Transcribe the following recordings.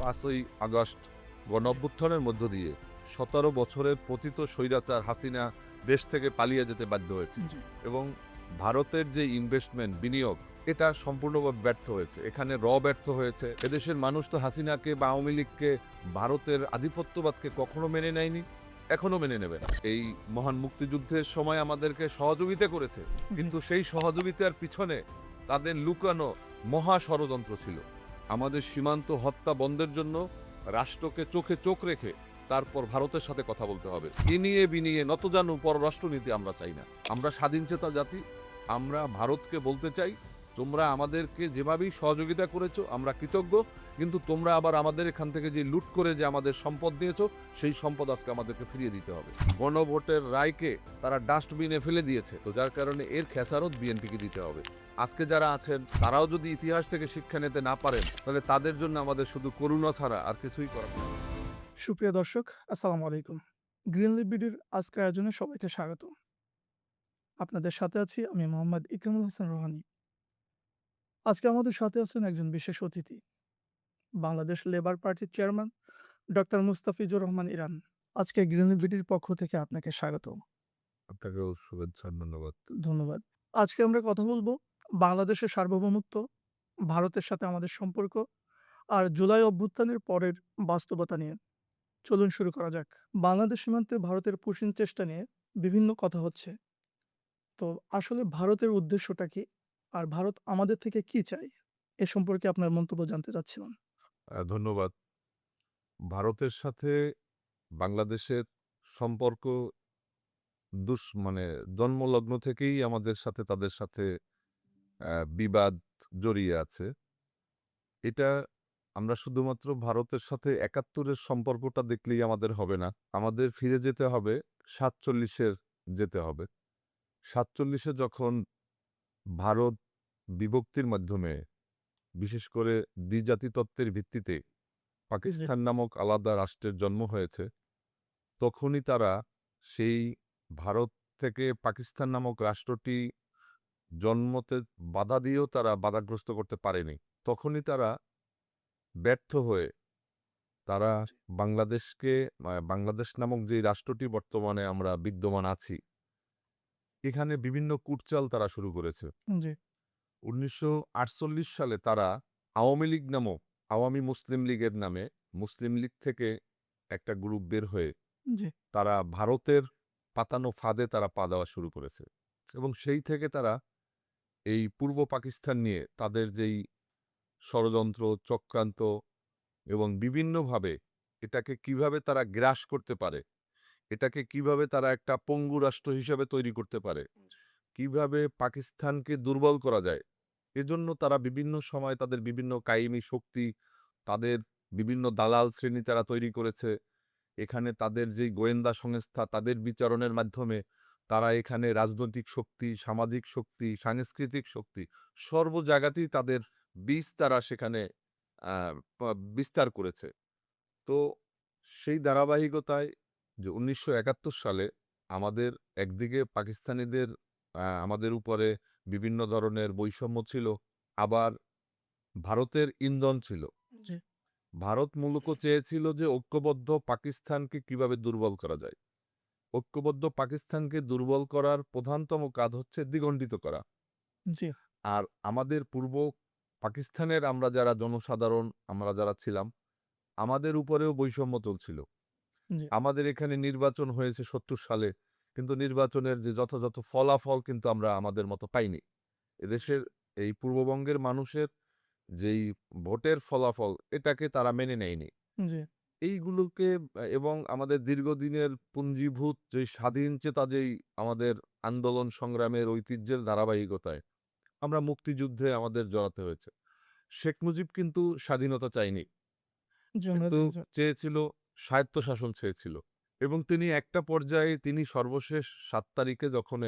5ই August গণঅভ্যুত্থানের মধ্য দিয়ে 17 বছরের পতিত স্বৈরাচার হাসিনা দেশ থেকে পালিয়ে যেতে বাধ্য হয়েছে এবং ভারতের যে ইনভেস্টমেন্ট বিনিয়োগ এটা সম্পূর্ণভাবে ব্যর্থ হয়েছে। এখানে ব্যর্থ হয়েছে। এদেশের মানুষ তো হাসিনাকে বা আওয়ামী লীগকে, ভারতের আধিপত্যবাদকে কখনো মেনে নেয়নি, এখনো মেনে নেবে না। এই মহান মুক্তিযুদ্ধের সময় আমাদেরকে সহযোগিতা করেছে, কিন্তু সেই সহযোগিতার পিছনে তাদের লুকানো মহা ষড়যন্ত্র ছিল। আমাদের সীমান্ত হত্যা বন্ধের জন্য রাষ্ট্রকে চোখে চোখ রেখে তারপর ভারতের সাথে কথা বলতে হবে। ইনিয়ে বিনিয়ে নতজানু পররাষ্ট্রনীতি আমরা চাই না। আমরা স্বাধীনচেতা জাতি। আমরা ভারতকে বলতে চাই, তোমরা আমাদেরকে যেভাবেই সহযোগিতা করেছো আমরা কৃতজ্ঞ, কিন্তু তোমরা আবার আমাদের এখান থেকে যে লুট করে যে আমাদের সম্পদ নিয়েছো সেই সম্পদ আজকে আমাদেরকে ফিরিয়ে দিতে হবে। গণভোটের রায়কে তারা ডাস্টবিনে ফেলে দিয়েছে, তো যার কারণে এর খেসারত বিএনপিকে দিতে হবে। আজকে যারা আছেন তারাও যদি ইতিহাস থেকে শিক্ষা নিতে না পারেন, তাহলে তাদের জন্য আমাদের শুধু করুণা ছাড়া আর কিছুই করার নেই। সুপ্রিয় দর্শক, আসসালামু আলাইকুম। গ্রিনলিফ বিডির আজকের আয়োজনে সবাইকে স্বাগত। আপনাদের সাথে আছি আমি মোহাম্মদ ইকরামুল হাসান রোহানি। আজকে আমাদের সাথে আছেন একজন বিশেষ অতিথি, বাংলাদেশ লেবার পার্টির chairman doctor Mustafizur Rahman Iran. আজকে গ্রিনলিফ বিডির পক্ষ থেকে আপনাকে স্বাগত। আপনাকেও শুভেচ্ছা, ধন্যবাদ। ধন্যবাদ। আজকে আমরা কথা বলবো বাংলাদেশের সার্বভৌমত্ব, ভারতের সাথে আমাদের সম্পর্ক আর জুলাই অভ্যুত্থানের পরের বাস্তবতা নিয়ে। চলুন শুরু করা যাক। বাংলাদেশ সীমান্তে ভারতের পুশিং চেষ্টা নিয়ে বিভিন্ন কথা হচ্ছে। তো আসলে ভারতের উদ্দেশ্যটা কি? আর ভারত আমাদের থেকে কি চায়? এ সম্পর্কে আপনার মন্তব্য জানতে চাচ্ছিলাম। ধন্যবাদ। ভারতের সাথে বাংলাদেশের সম্পর্ক মানে জন্মলগ্ন থেকেই আমাদের সাথে তাদের সাথে বিবাদ জড়িয়ে আছে। এটা আমরা শুধুমাত্র ভারতের সাথে ৭১-এর সম্পর্কটা দেখলেই আমাদের হবে না। আমাদের ফিরে যেতে হবে ৪৭-এর যেতে হবে। ৪৭-এ যখন ভারত বিভক্তির মাধ্যমে, বিশেষ করে দ্বিজাতি তত্ত্বের ভিত্তিতে জি, পাকিস্তান নামক আলাদা রাষ্ট্রের জন্ম হয়েছে, তখনই তারা সেই ভারত থেকে পাকিস্তান নামক রাষ্ট্রটি জন্মতে বাধা দিয়েও তারা বাধাগ্রস্ত করতে পারেনি। তখনই তারা ব্যর্থ হয়ে তারা বাংলাদেশকে, বাংলাদেশ নামক যে রাষ্ট্রটি বর্তমানে আমরা বিদ্যমান আছি, এখানে বিভিন্ন কূটচাল তারা শুরু করেছে। জি, ১৯৪৮ সালে তারা আওয়ামী লীগ নামক, আওয়ামী মুসলিম লীগের নামে মুসলিম লীগ থেকে একটা গ্রুপ বের হয়ে জি, তারা ভারতের পাতানো ফাঁদে তারা পা দেওয়া শুরু করেছে এবং সেই থেকে তারা এই পূর্ব পাকিস্তান নিয়ে তাদের যেই ষড়যন্ত্র, চক্রান্ত এবং বিভিন্নভাবে এটাকে কিভাবে তারা গ্রাস করতে পারে, এটাকে কিভাবে তারা একটা পঙ্গু রাষ্ট্র হিসেবে তৈরি করতে পারে, কিভাবে পাকিস্তানকে দুর্বল করা যায়, এজন্য তারা বিভিন্ন সময় তাদের বিভিন্ন কায়েমি শক্তি, তাদের বিভিন্ন দালাল শ্রেণী তারা তৈরি করেছে। এখানে তাদের যেই গোয়েন্দা সংস্থা, তাদের বিচারণের মাধ্যমে তারা এখানে রাজনৈতিক শক্তি, সামাজিক শক্তি, সাংস্কৃতিক শক্তি সর্ব জায়গাতেই তাদের বীজ তারা সেখানে আ বিস্তার করেছে। তো সেই ধারাবাহিকতায় যে ১৯৭১ সালে আমাদের একদিকে পাকিস্তানিদের আমাদের উপরে বিভিন্ন ধরনের বৈষম্য ছিল, আবার ভারতের ইন্ধন ছিল। জি, ভারত মূলত চেয়েছিল যে ঐক্যবদ্ধ পাকিস্তানকে কিভাবে দুর্বল করা যায়। ঐক্যবদ্ধ পাকিস্তানকে দুর্বল করার প্রধানতম কাজ হচ্ছে দ্বিখণ্ডিত করা। জি, আর আমাদের পূর্ব পাকিস্তানের আমরা যারা জনসাধারণ, আমরা যারা ছিলাম, আমাদের উপরেও বৈষম্য চলছিল। জি, আমাদের এখানে নির্বাচন হয়েছে ৭০ সালে, কিন্তু নির্বাচনের যে যথাযথ ফলাফল কিন্তু আমরা আমাদের মতো পাইনি। এদেশের এই পূর্ববঙ্গের মানুষের যেই ভোটের ফলাফল, এটাকে তারা মেনে নেয়নি। জি, এইগুলোকে এবং আমাদের দীর্ঘদিনের পুঞ্জীভূত যেই স্বাধীনচেতা যেই আমাদের আন্দোলন সংগ্রামের ঐতিহ্যের ধারাবাহিকতায় আমরা মুক্তিযুদ্ধে আমাদের জড়াতে হয়েছে। শেখ মুজিব কিন্তু স্বাধীনতা চায়নি। জি, আমরা কিন্তু দেখেছি। চেয়েছিল, স্বায়ত্তশাসন চেয়েছিল এবং তিনি একটা পর্যায়ে তিনি সর্বশেষ ৭ তারিখে যখন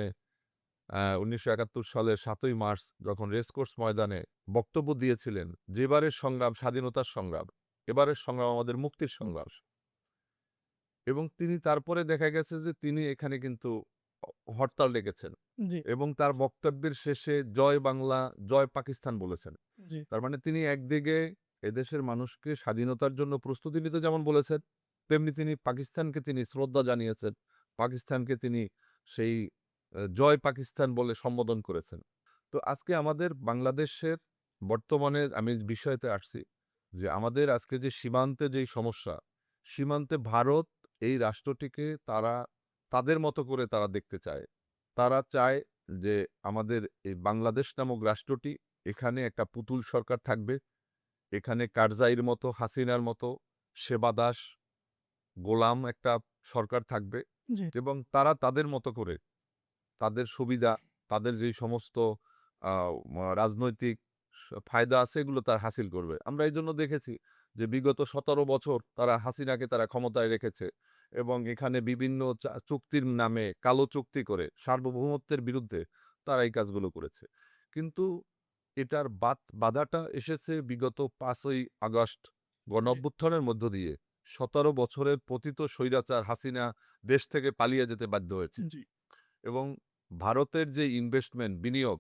১৯৭১ সালের ৭ই মার্চ যখন রেসকোর্স ময়দানে বক্তব্য দিয়েছিলেন যে, "এবারের সংগ্রাম স্বাধীনতার সংগ্রাম। এবারের সংগ্রাম আমাদের মুক্তির সংগ্রাম।" এবং তিনি তারপরে দেখা গেছে যে তিনি এখানে কিন্তু হরতাল ডেকেছেন জি, এবং তার বক্তব্যের শেষে "জয় বাংলা, জয় পাকিস্তান" বলেছেন। জি, তার মানে তিনি একদিকে এদেশের মানুষকে স্বাধীনতার জন্য প্রস্তুতি নিতে যেমন বলেছেন, তেমনি তিনি পাকিস্তানকে তিনি শ্রদ্ধা জানিয়েছেন। পাকিস্তানকে তিনি সেই জয় পাকিস্তান বলে সম্বোধন করেছেন। তো আজকে আমাদের বাংলাদেশের বর্তমানে আমি বিষয়তে আসছি যে আমাদের আজকে যে সীমান্তে যেই সমস্যা, সীমান্তে ভারত এই রাষ্ট্রটিকে তারা তাদের মতো করে তারা দেখতে চায়। তারা চায় যে আমাদের এই বাংলাদেশ নামক রাষ্ট্রটি এখানে একটা পুতুল সরকার থাকবে। এখানে কারজাইর মতো, হাসিনার মতো সেবাদাস, গোলাম একটা সরকার থাকবে জি, এবং তারা তাদের মতো করে তাদের সুবিধা, তাদের যেই সমস্ত আ রাজনৈতিক ফায়দা আছে এগুলো তারা হাসিল করবে। আমরা এইজন্য দেখেছি যে বিগত ১৭ বছর তারা হাসিনাকে তারা ক্ষমতায় রেখেছে এবং এখানে বিভিন্ন চুক্তির নামে কালো চুক্তি করে সার্বভৌমত্বের বিরুদ্ধে তারা এই কাজগুলো করেছে। কিন্তু এটার বাধাটা এসেছে বিগত ৫ই আগস্ট জি, গণঅভ্যুত্থানের মধ্য দিয়ে। ১৭ বছরের পতিত স্বৈরাচার হাসিনা দেশ থেকে পালিয়ে যেতে বাধ্য হয়েছে। জি, এবং ভারতের যে ইনভেস্টমেন্ট বিনিয়োগ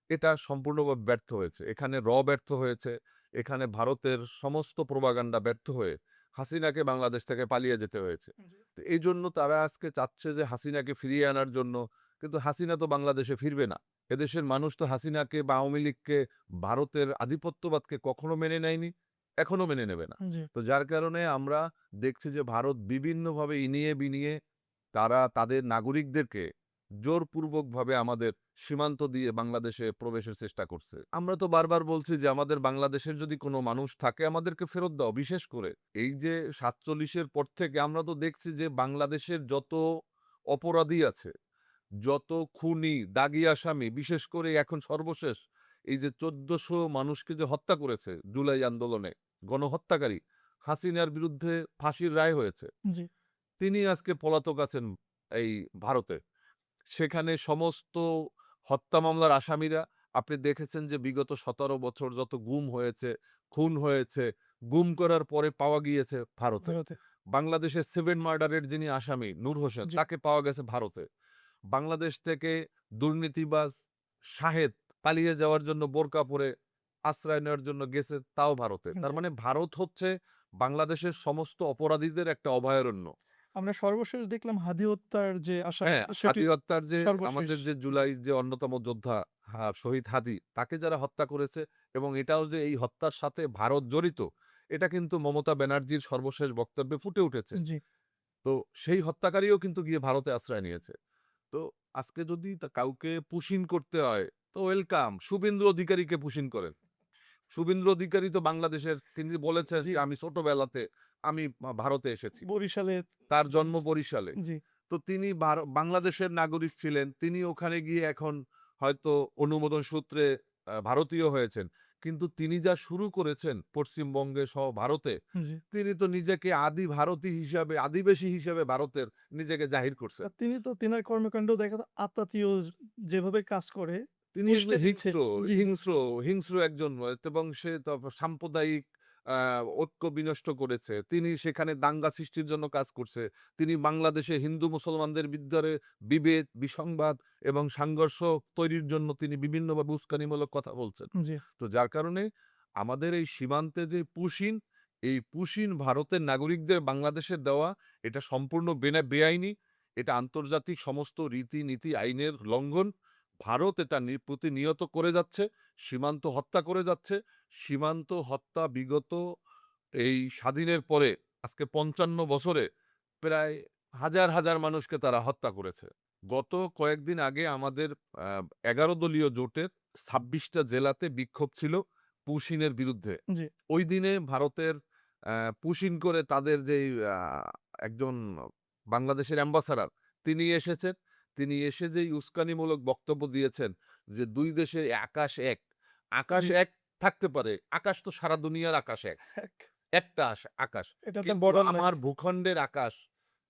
এটা সম্পূর্ণভাবে ব্যর্থ হয়েছে। এখানে ব্যর্থ হয়েছে। এখানে ভারতের সমস্ত প্রোপাগান্ডা ব্যর্থ হয়ে হাসিনাকে বাংলাদেশ থেকে পালিয়ে যেতে হয়েছে। জি, তো এইজন্য তারা আজকে চাচ্ছে যে হাসিনাকে ফিরিয়ে আনার জন্য। কিন্তু হাসিনা তো বাংলাদেশে ফিরবে না। এদেশের মানুষ তো হাসিনাকে বা আওয়ামী লীগকে, ভারতের আধিপত্যবাদকে কখনো মেনে নেয়নি, এখনো মেনে নেবে না। জি, তো যার কারণে আমরা দেখছি যে ভারত বিভিন্নভাবে ইনিয়ে বিনিয়ে তারা তাদের নাগরিকদেরকে জোরপূর্বকভাবে আমাদের সীমান্ত দিয়ে বাংলাদেশে প্রবেশের চেষ্টা করছে। আমরা তো বারবার বলছি যে আমাদের বাংলাদেশের যদি কোনো মানুষ থাকে আমাদেরকে ফেরত দাও। বিশেষ করে এই যে ৪৭ পর থেকে আমরা তো দেখছি যে বাংলাদেশের যত অপরাধী আছে, যত খুনি, দাগী আসামি, বিশেষ করে এখন সর্বশেষ এই যে ১৪০০ মানুষকে যে হত্যা করেছে জুলাই আন্দোলনে, গণহত্যাকারী, হাসিনার বিরুদ্ধে ফাঁসির রায় হয়েছে। জি, তিনি আজকে পলাতক আছেন এই ভারতে। সেখানে সমস্ত হত্যা মামলার আসামিরা আপনি দেখেছেন যে বিগত ১৭ বছর যত গুম হয়েছে, খুন হয়েছে, গুম করার পরে পাওয়া গিয়েছে ভারতে। ভারতে। বাংলাদেশের 7 মার্ডারের যিনি আসামি নূর হোসেন জি, তাকে পাওয়া গেছে ভারতে। বাংলাদেশ থেকে দুর্নীতিবাজ শাহেদ পালিয়ে যাওয়ার জন্য বোরকা পরে আশ্রয় নেওয়ার জন্য গেছে তাও ভারতে। তার জি। মানে ভারত হচ্ছে বাংলাদেশের সমস্ত অপরাধীদের একটা অভয়ারণ্য। আমরা সর্বশেষ দেখলাম হাদি হত্যার যে আসামি হ্যাঁ, সেটি হাদি হত্যার যে সর্বশেষ। আমাদের যে জুলাই যে অন্যতম যোদ্ধা শহীদ হাদি তাকে যারা হত্যা করেছে এবং এটাও যে এই হত্যার সাথে ভারত জড়িত এটা কিন্তু মমতা ব্যানার্জির সর্বশেষ বক্তব্যে ফুটে উঠেছে। জি, তো সেই হত্যাকারীও কিন্তু গিয়ে ভারতে আশ্রয় নিয়েছে। তো আজকে যদি কাউকে পুশিন করতে হয় তো ওয়েলকাম। শুভেন্দু অধিকারীকে পুশিন করেন। শুভেন্দু অধিকারী তো বাংলাদেশের তিনি বলেছেন জি, যে আমি ছোটবেলাতে আমি ভারতে এসেছি। বরিশালে। তার জন্ম বরিশালে। জি, তো তিনি বাংলাদেশের নাগরিক ছিলেন। তিনি ওখানে গিয়ে এখন হয়তো অনুমোদন সূত্রে ভারতীয় হয়েছেন। কিন্তু তিনি যা শুরু করেছেন পশ্চিমবঙ্গে সহ ভারতে, জি। তিনি তো নিজেকে আদি ভারতী হিসাবে, আদিবাসী হিসেবে ভারতের নিজেকে জাহির করছেন। আর তিনি তো তিনার কর্মকাণ্ড দেখা যায় আত্মাতীয় যেভাবে কাজ করে তিনি এগুলো উস্কে দিচ্ছে। হিংস্র, জি, হিংস্র, হিংস্র একজন এবং সে সাম্প্রদায়িক আ ঐক্য বিনষ্ট করেছে। তিনি সেখানে দাঙ্গা সৃষ্টির জন্য কাজ করছে। তিনি বাংলাদেশে হিন্দু মুসলমানদের ভিতরে বিভেদ, বিসংবাদ এবং সংঘর্ষ তৈরির জন্য তিনি বিভিন্নভাবে উস্কানিমূলক কথা বলছেন। জি, তো যার কারণে আমাদের এই সীমান্তে যে পুশিন, এই পুশিন ভারতের নাগরিকদের বাংলাদেশে দেওয়া এটা সম্পূর্ণ বেআইনি। এটা আন্তর্জাতিক সমস্ত রীতি-নীতি আইনের লঙ্ঘন। ভারত এটা প্রতিনিয়ত করে যাচ্ছে, সীমান্ত হত্যা করে যাচ্ছে। সীমান্ত হত্যা বিগত এই স্বাধীনের পরে আজকে ৫৫ বছরে প্রায় হাজার, হাজার মানুষকে তারা হত্যা করেছে। গত কয়েকদিন আগে আমাদের আ ১১ দলীয় জোটের ২৬ টা জেলাতে বিক্ষোভ ছিল পুশিনের বিরুদ্ধে। জি, ওই দিনে ভারতের পুশিন করে তাদের যেই একজন বাংলাদেশের অ্যাম্বাসাডর তিনি এসেছেন। তিনি এসে যেই উস্কানিমূলক বক্তব্য দিয়েছেন যে ২ দেশের আকাশ এক। আকাশ জি। এক থাকতে পারে। আকাশ তো সারা দুনিয়ার আকাশ এক। এক একটা আকাশ। এটা তার কিন্তু বর্ডার নাই। আমার ভূখণ্ডের আকাশ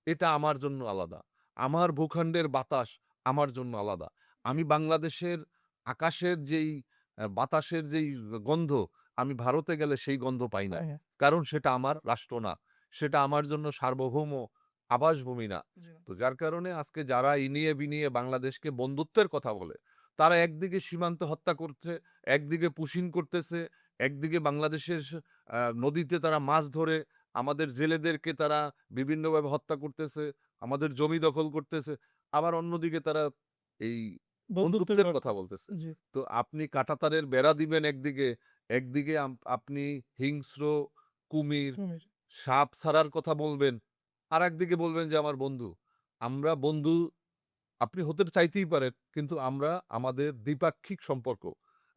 এটা আমার জন্য আলাদা। আমার ভূখণ্ডের বাতাস আমার জন্য আলাদা। জি, আমি বাংলাদেশের আকাশের যেই বাতাসের যেই গন্ধ আমি ভারতে গেলে সেই গন্ধ পাই না। হ্যাঁ, হ্যাঁ। কারণ সেটা আমার রাষ্ট্র না। সেটা আমার জন্য সার্বভৌম আবাসভূমি না। জি, না। তো যার কারণে আজকে যারা ইনিয়ে বিনিয়ে বাংলাদেশকে বন্ধুত্বের কথা বলে, তারা একদিকে সীমান্তে হত্যা করছে, একদিকে পুশিন করতেছে, একদিকে বাংলাদেশের নদীতে তারা মাছ ধরে আমাদের জেলেদেরকে তারা বিভিন্নভাবে হত্যা করতেছে, আমাদের জমি দখল করতেছে। আবার অন্যদিকে তারা এই বন্ধুত্বের বন্ধুত্বের কথা কথা। বলতেছে। জি, তো আপনি কাঁটাতারের বেড়া দিবেন একদিকে, একদিকে আপনি হিংস্র, কুমির, কুমির। সাপ ছাড়ার কথা বলবেন। আরেকদিকে বলবেন যে আমার বন্ধু। আমরা বন্ধু আপনি হতে চাইতেই পারেন, কিন্তু আমরা আমাদের দ্বিপাক্ষিক সম্পর্ক,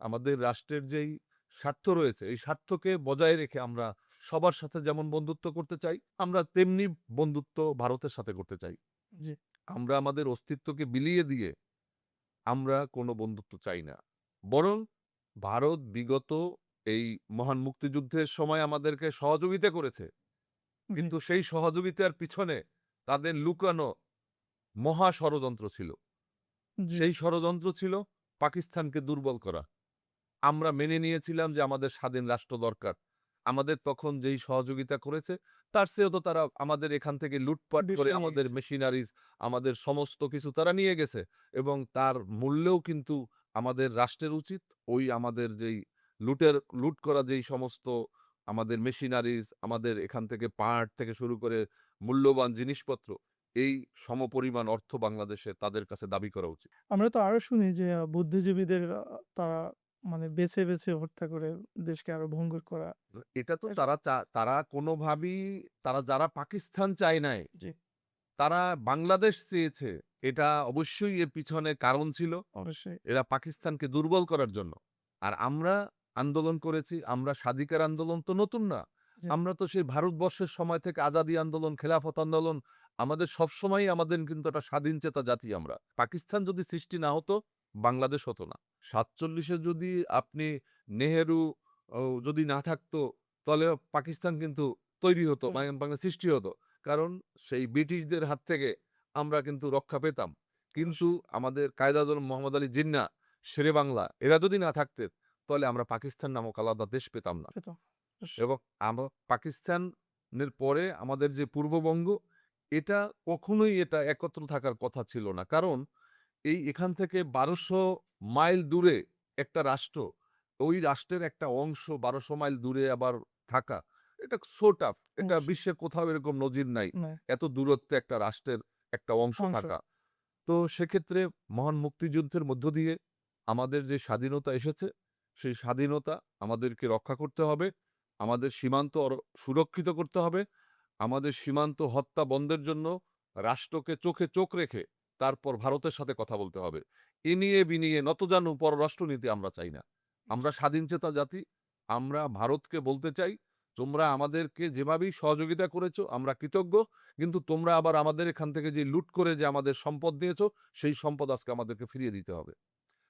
আমাদের রাষ্ট্রের যেই স্বার্থ রয়েছে, এই স্বার্থকে বজায় রেখে আমরা সবার সাথে যেমন বন্ধুত্ব করতে চাই, আমরা তেমনি বন্ধুত্ব ভারতের সাথে করতে চাই। জি, আমরা আমাদের অস্তিত্বকে বিলিয়ে দিয়ে আমরা কোনো বন্ধুত্ব চাই না। বরং ভারত বিগত এই মহান মুক্তিযুদ্ধের সময় আমাদেরকে সহযোগিতা করেছে। জি, কিন্তু সেই সহযোগিতার পিছনে তাদের লুকানো মহা ষড়যন্ত্র ছিল। জি, সেই ষড়যন্ত্র ছিল পাকিস্তানকে দুর্বল করা। আমরা মেনে নিয়েছিলাম যে আমাদের স্বাধীন রাষ্ট্র দরকার। আমাদের তখন যেই সহযোগিতা করেছে, তার চেয়েও তো তারা আমাদের এখান থেকে লুটপাট করে বেশি নিয়ে আমাদের গেছে। মেশিনারিজ, আমাদের সমস্ত কিছু তারা নিয়ে গেছে এবং তার মূল্যেও কিন্তু আমাদের রাষ্ট্রের উচিত ওই আমাদের যেই লুট করা যেই সমস্ত আমাদের মেশিনারিজ, আমাদের এখান থেকে পার্ট থেকে শুরু করে মূল্যবান জিনিসপত্র, এই সমপরিমাণ অর্থ বাংলাদেশে তাদের কাছে দাবি করা উচিত। আমরা তো আরো শুনি যে বুদ্ধিজীবীদের তারা মানে বেছে, বেছে হত্যা করে দেশকে আরো ভঙ্গুর করা। এটা তো এর তারা কোনোভাবেই তারা যারা পাকিস্তান চায় নাই, জি, তারা বাংলাদেশ চেয়েছে। এটা অবশ্যই এর পিছনে কারণ ছিল। অবশ্যই। এরা পাকিস্তানকে দুর্বল করার জন্য। আর আমরা আন্দোলন করেছি, আমরা স্বাধিকার আন্দোলন তো নতুন না। জি, আমরা তো সেই ভারতবর্ষের সময় থেকে আজাদী আন্দোলন, খেলাফত আন্দোলন আমাদের সবসময়ই আমাদের কিন্তু একটা স্বাধীন চেতা জাতি আমরা। পাকিস্তান যদি সৃষ্টি না হতো, বাংলাদেশ হতো না। ৪৭ এ যদি আপনি নেহেরু যদি না থাকতো, তাহলে পাকিস্তান কিন্তু তৈরি হতো, তৈরি বাংলা সৃষ্টি হতো। কারণ সেই ব্রিটিশদের হাত থেকে আমরা কিন্তু রক্ষা পেতাম। কিন্তু অবশ্যই আমাদের কায়েদ আজম মোহাম্মদ আলী জিন্নাহ, শেরেবাংলা এরা যদি না থাকতেন, তাহলে আমরা পাকিস্তান নামক আলাদা দেশ পেতাম না। পেতাম। অবশ্যই। এবং পাকিস্তানের পরে আমাদের যে পূর্ববঙ্গ, এটা কখনোই এটা একত্র থাকার কথা ছিল না। কারণ এখান থেকে ১২০০ মাইল দূরে একটা রাষ্ট্র, ওই রাষ্ট্রের একটা অংশ ১২০০ মাইল দূরে আবার থাকা, এটা সো টাফ। এটা অবশ্যই। বিশ্বের কোথাও এরকম নজির নাই। না, এত দূরত্বে একটা রাষ্ট্রের একটা অংশ অংশ। থাকা। তো সেক্ষেত্রে মহান মুক্তিযুদ্ধের মধ্য দিয়ে আমাদের যে স্বাধীনতা এসেছে, সেই স্বাধীনতা আমাদেরকে রক্ষা করতে হবে। আমাদের সীমান্ত সুরক্ষিত করতে হবে। আমাদের সীমান্ত হত্যা বন্ধের জন্য রাষ্ট্রকে চোখে চোখ রেখে তারপর ভারতের সাথে কথা বলতে হবে। ইনিয়ে বিনিয়ে নতজানু পররাষ্ট্রনীতি আমরা চাই না। আমরা স্বাধীনচেতা জাতি। আমরা ভারতকে বলতে চাই, তোমরা আমাদেরকে যেভাবেই সহযোগিতা করেছ আমরা কৃতজ্ঞ। কিন্তু তোমরা আবার আমাদের এখান থেকে যে লুট করে যে আমাদের সম্পদ নিয়েছ, সেই সম্পদ আজকে আমাদেরকে ফিরিয়ে দিতে হবে।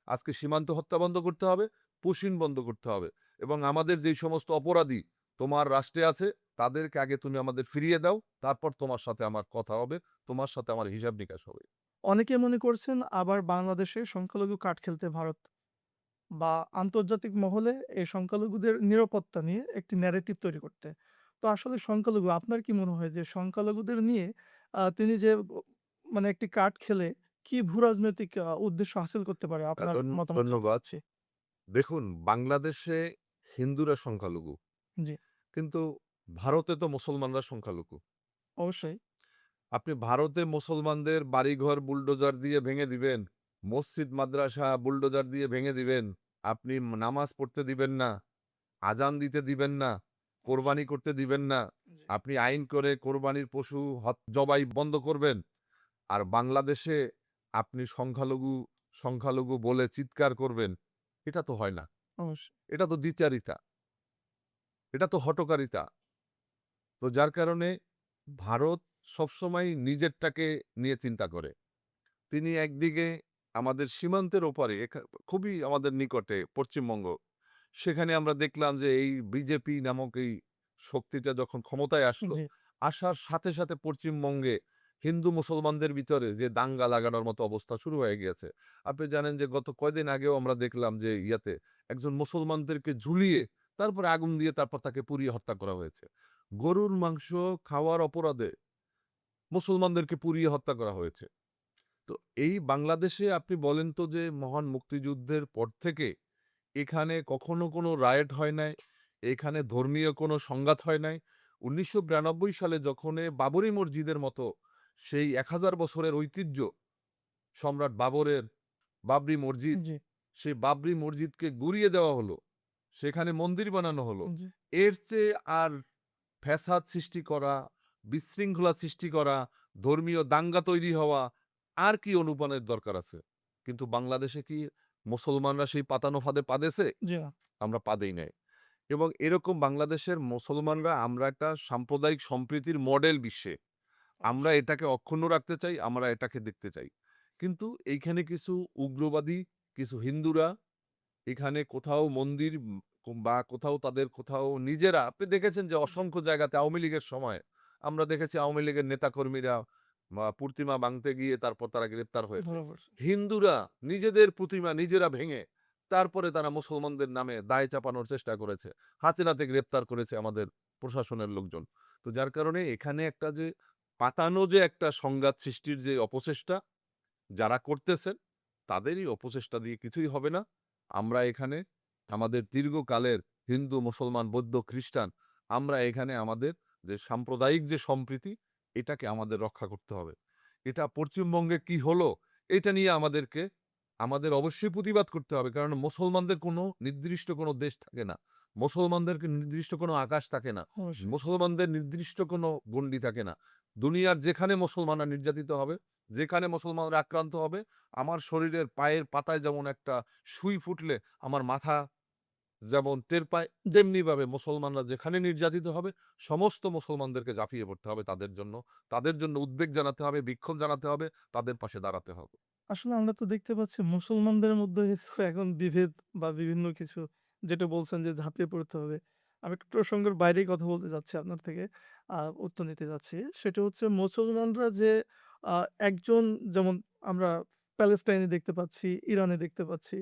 আজকে সীমান্ত হত্যা বন্ধ করতে হবে, পুশিন বন্ধ করতে হবে এবং আমাদের যেই সমস্ত অপরাধী তোমার রাষ্ট্রে আছে, তাদেরকে আগে তুমি আমাদের ফিরিয়ে দাও। তারপর তোমার সাথে আমার কথা হবে, তোমার সাথে আমার হিসাব নিকাশ হবে। অনেকে মনে করছেন আবার বাংলাদেশে সংখ্যালঘু কার্ড খেলতে ভারত বা আন্তর্জাতিক মহলে এই সংখ্যালঘুদের নিরাপত্তা নিয়ে একটি ন্যারেটিভ তৈরি করতে। তো আসলে সংখ্যালঘু আপনার কি মনে হয় যে সংখ্যালঘুদের নিয়ে তিনি যে মানে একটি কার্ড খেলে কি ভূ-রাজনৈতিক উদ্দেশ্য হাসিল করতে পারে? আপনার মতামত জানতে ধন্যবাদ। চাচ্ছি। দেখুন, বাংলাদেশে হিন্দুরা সংখ্যালঘু। জি, কিন্তু ভারতে তো মুসলমানরা সংখ্যালঘু। অবশ্যই। আপনি ভারতে মুসলমানদের বাড়িঘর বুলডোজার দিয়ে ভেঙে দিবেন, মসজিদ মাদ্রাসা বুলডোজার দিয়ে ভেঙে দিবেন, আপনি নামাজ পড়তে দিবেন না, আজান দিতে দিবেন না, অবশ্যই। কোরবানি করতে দিবেন না। জি, আপনি আইন করে কোরবানির পশু জবাই বন্ধ করবেন। আর বাংলাদেশে আপনি সংখ্যালঘু, সংখ্যালঘু বলে চিৎকার করবেন। এটা তো হয় না। অবশ্যই। এটা তো দ্বিচারিতা। এটা তো হঠকারিতা। তো যার কারণে ভারত সবসময় নিজেরটাকে নিয়ে চিন্তা করে। তিনি একদিকে আমাদের সীমান্তের ওপারে খুবই আমাদের নিকটে পশ্চিমবঙ্গ। সেখানে আমরা দেখলাম যে এই বিজেপি নামক এই শক্তিটা যখন ক্ষমতায় আসলো, জি, আসার সাথে, সাথে পশ্চিমবঙ্গে হিন্দু মুসলমানদের ভিতরে যে দাঙ্গা লাগানোর মতো অবস্থা শুরু হয়ে গিয়েছে। আপনি জানেন যে গত কয়দিন আগেও আমরা দেখলাম যে একজন মুসলমানদেরকে ঝুলিয়ে তারপরে আগুন দিয়ে তারপর তাকে পুড়িয়ে হত্যা করা হয়েছে। গরুর মাংস খাওয়ার অপরাধে মুসলমানদেরকে পুড়িয়ে হত্যা করা হয়েছে। তো এই বাংলাদেশে আপনি বলেন তো যে মহান মুক্তিযুদ্ধের পর থেকে এখানে কখনো কোনো রায়ট হয় নাই, এখানে ধর্মীয় কোনো সংঘাত হয় নাই। ১৯৯২ সালে যখন বাবরি মসজিদের মতো সেই ১০০০ বছরের ঐতিহ্য সম্রাট বাবরের বাবরি মসজিদ, জি, সেই বাবরি মসজিদকে গুঁড়িয়ে দেওয়া হলো। সেখানে মন্দির বানানো হলো। জি, এর চেয়ে আর ফ্যাসাদ সৃষ্টি করা, বিশৃঙ্খলা সৃষ্টি করা, ধর্মীয় দাঙ্গা তৈরি হওয়া, আর কি অনুপানের দরকার আছে? কিন্তু বাংলাদেশে কি মুসলমানরা সেই পাতানো ফাঁদে পা দিছে? জি না। আমরা পা দেই নাই। এবং এরকম বাংলাদেশের মুসলমানরা আমরা একটা সাম্প্রদায়িক সম্প্রীতির মডেল বিশ্বে। আমরা অবশ্যই। এটাকে অক্ষুণ্ণ রাখতে চাই, আমরা এটাকে দেখতে চাই। কিন্তু এইখানে কিছু উগ্রবাদী, কিছু হিন্দুরা এখানে কোথাও মন্দির বা কোথাও তাদের কোথাও নিজেরা আপনি দেখেছেন যে জি, অসংখ্য জায়গাতে আওয়ামী লীগের সময় আমরা দেখেছি আওয়ামী লীগের নেতাকর্মীরা প্রতিমা ভাঙতে গিয়ে তারপর তারা গ্রেপ্তার হয়েছে। ধরা পড়ছে। হিন্দুরা নিজেদের প্রতিমা নিজেরা ভেঙে তারপরে তারা মুসলমানদের নামে দায় চাপানোর চেষ্টা করেছে। হাতে নাতে গ্রেপ্তার করেছে আমাদের প্রশাসনের লোকজন। তো যার কারণে এখানে একটা যে পাতানো যে একটা সংঘাত সৃষ্টির যে অপচেষ্টা যারা করতেছেন তাদেরই অপচেষ্টা দিয়ে কিছুই হবে না। আমরা এখানে আমাদের দীর্ঘকালের হিন্দু, মুসলমান, বৌদ্ধ, খ্রিস্টান আমরা এখানে আমাদের যে সাম্প্রদায়িক যে সম্প্রীতি এটাকে আমাদের রক্ষা করতে হবে। এটা পশ্চিমবঙ্গে কি হলো এটা নিয়ে আমাদের অবশ্যই প্রতিবাদ করতে হবে। কারণ মুসলমানদের কোনো নির্দিষ্ট কোনো দেশ থাকে না। মুসলমানদের নির্দিষ্ট কোনো আকাশ থাকে না। অবশ্যই। মুসলমানদের নির্দিষ্ট কোনো গণ্ডি থাকে না। দুনিয়ার যেখানে মুসলমানরা নির্যাতিত হবে, যেখানে মুসলমানরা আক্রান্ত হবে, আমার শরীরের পায়ের পাতায় যেমন একটা সুই ফুটলে আমার মাথা যেমন টের পায়, তেমনিভাবে মুসলমানরা যেখানে নির্যাতিত হবে, সমস্ত মুসলমানদেরকে ঝাঁপিয়ে পড়তে হবে তাদের জন্য। তাদের জন্য উদ্বেগ জানাতে হবে, বিক্ষোভ জানাতে হবে, তাদের পাশে দাঁড়াতে হবে। আসলে আমরা তো দেখতে পাচ্ছি মুসলমানদের মধ্যে তো এখন বিভেদ বা বিভিন্ন কিছু যেটা বলছেন যে ঝাঁপিয়ে পড়তে হবে। আমি একটু প্রসঙ্গের বাইরেই কথা বলতে চাচ্ছি আপনার থেকে উত্তর নিতে চাচ্ছি। সেটা হচ্ছে মুসলমানরা যে আ একজন যেমন আমরা প্যালেস্টাইনে দেখতে পাচ্ছি, ইরানে দেখতে পাচ্ছি।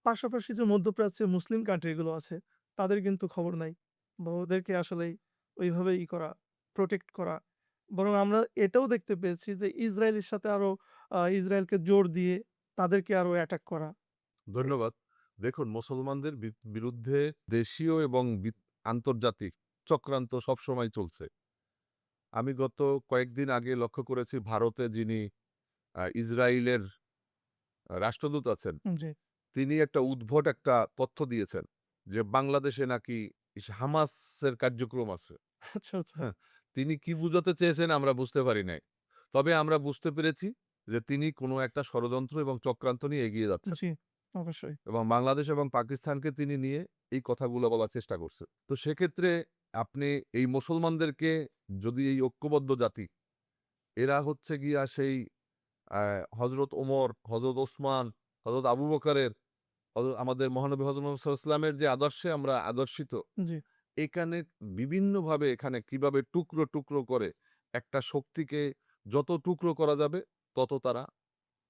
পাশাপাশি যে মধ্যপ্রাচ্যের মুসলিম কান্ট্রি গুলো আছে তাদের কিন্তু খবর নাই। বা ওদেরকে আসলেই ওইভাবে করা, প্রটেক্ট করা। বরং আমরা এটাও দেখতে পেয়েছি যে ইসরায়েলের সাথে আরো ইসরায়েলকে জোর দিয়ে তাদেরকে আরো অ্যাটাক করা। এ ধন্যবাদ। দেখুন মুসলমানদের বিরুদ্ধে দেশীয় এবং আন্তর্জাতিক চক্রান্ত সবসময় চলছে। আমি গত কয়েকদিন আগে লক্ষ্য করেছি ভারতে যিনি ইসরায়েলের রাষ্ট্রদূত আছেন জি। তিনি একটা উদ্ভট একটা তথ্য দিয়েছেন যে বাংলাদেশে নাকি হামাসের কার্যক্রম আছে। আচ্ছা, আচ্ছা। হ্যাঁ, তিনি কি বুঝাতে চেয়েছেন আমরা বুঝতে পারি নাই। তবে আমরা বুঝতে পেরেছি যে তিনি কোনো একটা ষড়যন্ত্র এবং চক্রান্ত নিয়ে এগিয়ে যাচ্ছেন জি, অবশ্যই। এবং বাংলাদেশ এবং পাকিস্তানকে তিনি নিয়ে এই কথাগুলো বলার চেষ্টা করছেন। তো সেক্ষেত্রে আপনি এই মুসলমানদেরকে যদি এই ঐক্যবদ্ধ জাতি এরা হচ্ছে গিয়া সেই হজরত ওমর, হজরত ওসমান, হজরত আবু বকরের আমাদের মহানবী হজরত মুহাম্মদ সাল্লাল্লাহু আলাইহি ওয়াসাল্লামের যে আদর্শে আমরা আদর্শিত, জি, এখানে বিভিন্নভাবে এখানে কিভাবে টুকরো, টুকরো করে একটা শক্তিকে যত টুকরো করা যাবে, তত তারা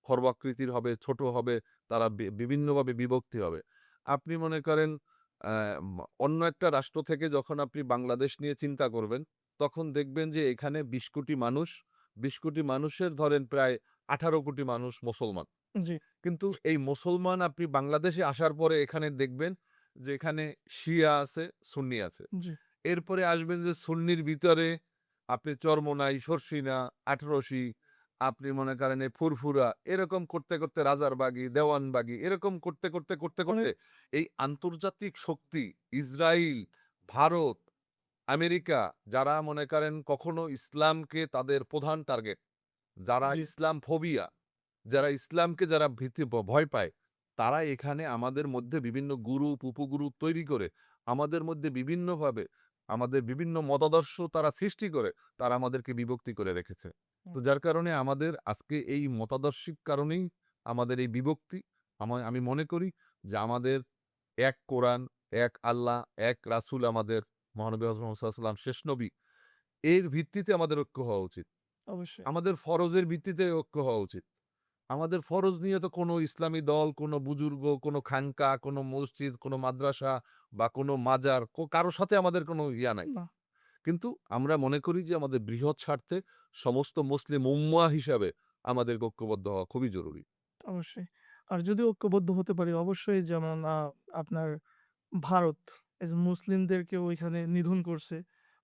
খর্বাকৃতির হবে, ছোট হবে, তারা বিভিন্নভাবে বিভক্তি হবে। আপনি মনে করেন অ্যা অন্য একটা রাষ্ট্র থেকে যখন আপনি বাংলাদেশ নিয়ে চিন্তা করবেন, তখন দেখবেন যে এখানে ২০ কোটি মানুষ, ২০ কোটি মানুষের ধরেন প্রায় ১৮ কোটি মানুষ মুসলমান। জি, কিন্তু এই মুসলমান আপনি বাংলাদেশে আসার পরে এখানে দেখবেন যে এখানে শিয়া আছে, সুন্নি আছে। জি। এরপরে আসবেন যে সুন্নির ভিতরে আপনি চরমোনাই, শর্ষিনা, আঠারোশি, আপনি মনে করেন এই ফুরফুরা এরকম করতে, করতে রাজারবাগী, দেওয়ানবাগী এরকম করতে, করতে, করতে, অনেক করতে এই আন্তর্জাতিক শক্তি ইসরাইল, ভারত, আমেরিকা যারা মনে করেন কখনো ইসলামকে তাদের প্রধান টার্গেট, যারা জি, ইসলাম ফোবিয়া যারা ইসলামকে যারা ভয় পায়, তারা এখানে আমাদের মধ্যে বিভিন্ন গুরু, উপগুরু তৈরি করে আমাদের মধ্যে বিভিন্নভাবে আমাদের বিভিন্ন মতাদর্শ তারা সৃষ্টি করে, তারা আমাদেরকে বিভক্তি করে রেখেছে। হুম, তো যার কারণে আমাদের আজকে এই মতাদর্শিক কারণেই আমাদের এই বিভক্তি। আমি মনে করি যে আমাদের এক কোরআন, এক আল্লাহ, এক রাসূল আমাদের মহানবী হজরত মুহাম্মদ সাল্লাল্লাহু আলাইহি ওয়াসাল্লাম শেষ নবী। এর ভিত্তিতে আমাদের ঐক্য হওয়া উচিত। অবশ্যই। আমাদের ফরজের ভিত্তিতে ঐক্য হওয়া উচিত। আমাদের ফরজ নিয়ে তো কোনো ইসলামী দল, কোনো বুজুর্গ, কোনো খানকা, কোনো মসজিদ, কোনো মাদ্রাসা বা কোনো মাজার কারো সাথে আমাদের কোনো ইয়া নাই। না, কিন্তু আমরা মনে করি যে আমাদের বৃহৎ স্বার্থে সমস্ত মুসলিম উম্মাহ হিসাবে আমাদের ঐক্যবদ্ধ হওয়া খুবই জরুরি। অবশ্যই। আর যদি ঐক্যবদ্ধ হতে পারি অবশ্যই যেমন আপনার ভারত এই যে মুসলিমদেরকে ওইখানে নিধন করছে